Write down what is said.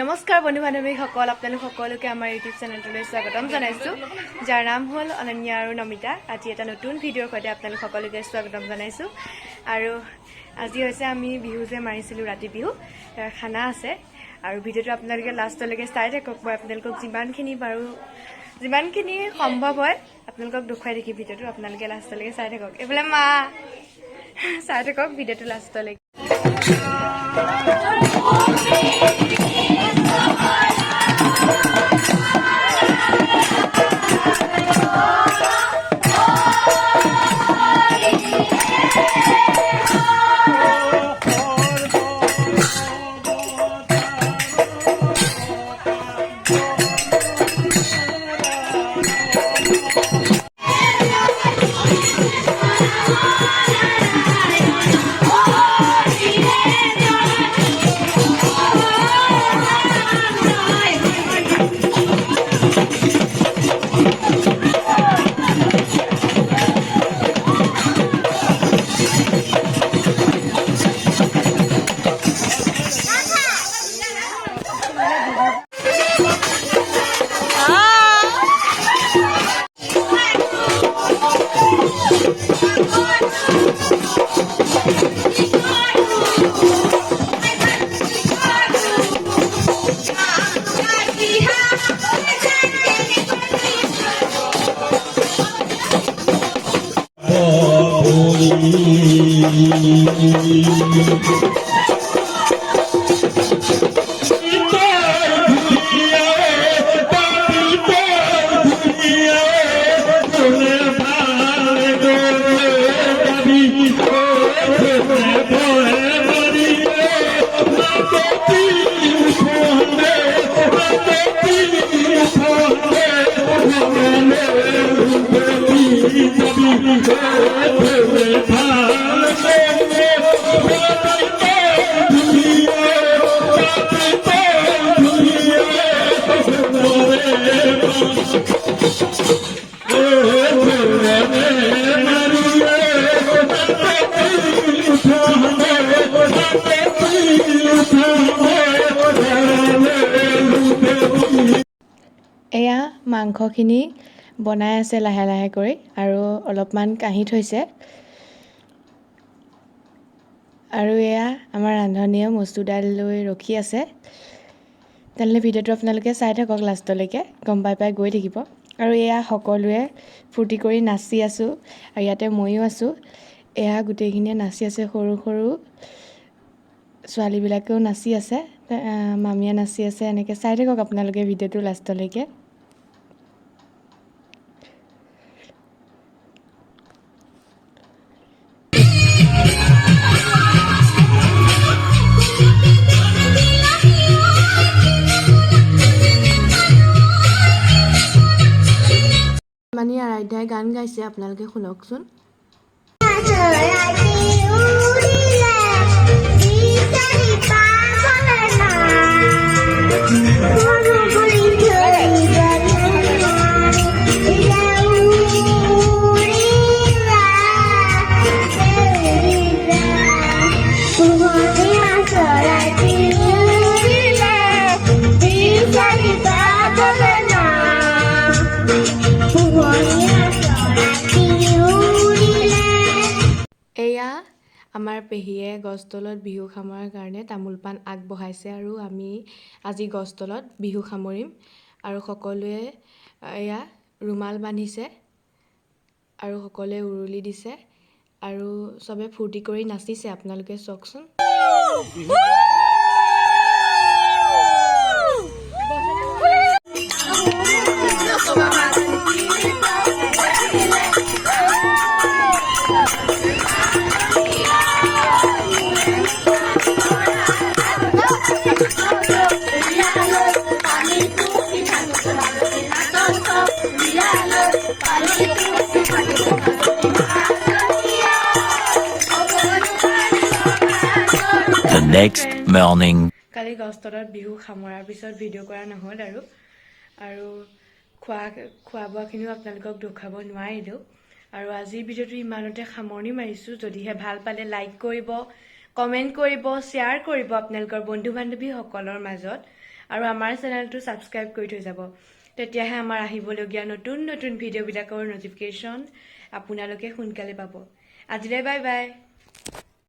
নমস্কাৰ বন্ধু বান্ধৱীসকল, আপোনালোক সকলোকে আমাৰ ইউটিউব চেনেলটোলৈ স্বাগতম জনাইছোঁ, যাৰ নাম হ'ল অনন্যা আৰু নমিতা। আজি এটা নতুন ভিডিঅ'ৰ সৈতে আপোনালোক সকলোকে স্বাগতম জনাইছোঁ। আৰু আজি হৈছে আমি বিহু যে মাৰিছিলোঁ, ৰাতি বিহু, তাৰ খানা আছে। আৰু ভিডিঅ'টো আপোনালোকে লাষ্টলৈকে চাই থাকক। মই আপোনালোকক যিমানখিনি সম্ভৱ হয় আপোনালোকক দেখুৱাই দেখি ভিডিঅ'টো আপোনালোকে লাষ্টলৈকে চাই থাকক। এইফালে মা চাই থাকক ভিডিঅ'টো লাষ্টলৈকে। এয়া মাংসখিনি বনাই আছে লাহে লাহে কৰি, আৰু অলপমান কাঢ়ি থৈছে। আৰু এয়া আমাৰ ৰান্ধনীয়ে মচুৰ দাইল লৈ ৰখি আছে। তেনেহ'লে ভিডিঅ'টো আপোনালোকে চাই থাকক লাষ্টলৈকে, গম পাই গৈ থাকিব। আৰু এয়া সকলোৱে ফূৰ্তি কৰি নাচি আছোঁ, আৰু ইয়াতে ময়ো আছোঁ। এয়া গোটেইখিনিয়ে নাচি আছে, সৰু সৰু ছোৱালীবিলাকেও নাচি আছে, মামীয়ে নাচি আছে। এনেকৈ চাই থাকক আপোনালোকে ভিডিঅ'টো লাষ্টলৈকে। মানি আৰাধ্যাই গান গাইছে, আপোনালোকে শুনকচোন। এয়া আমাৰ পেহীয়ে গছতলত বিহু সামৰাৰ কাৰণে তামোল পাণ আগবঢ়াইছে, আৰু আমি আজি গছতলত বিহু সামৰিম। আৰু সকলোৱে এয়া ৰুমাল বান্ধিছে, আৰু সকলোৱে উৰুলি দিছে, আৰু চবে ফূৰ্তি কৰি নাচিছে। আপোনালোকে চাওকচোন। The next morning. কালি গছতলত বিহু সামৰাৰ পিছত ভিডিঅ' কৰা নহ'ল, আৰু খোৱা বোৱাখিনিও আপোনালোকক দেখুৱাব নোৱাৰিলোঁ। আৰু আজিৰ ভিডিঅ'টো ইমানতে সামৰণি মাৰিছোঁ। যদিহে ভাল পালে লাইক কৰিব, কমেণ্ট কৰিব, শ্বেয়াৰ কৰিব আপোনালোকৰ বন্ধু বান্ধৱীসকলৰ মাজত। আৰু আমাৰ চেনেলটো ছাবস্ক্ৰাইব কৰি থৈ যাব তেতিয়াহে আমাৰ আহিবলগীয়া নতুন নতুন ভিডিঅ'বিলাকৰ ন'টিফিকেশ্যন আপোনালোকে সোনকালে পাব আজিলৈ বাই বাই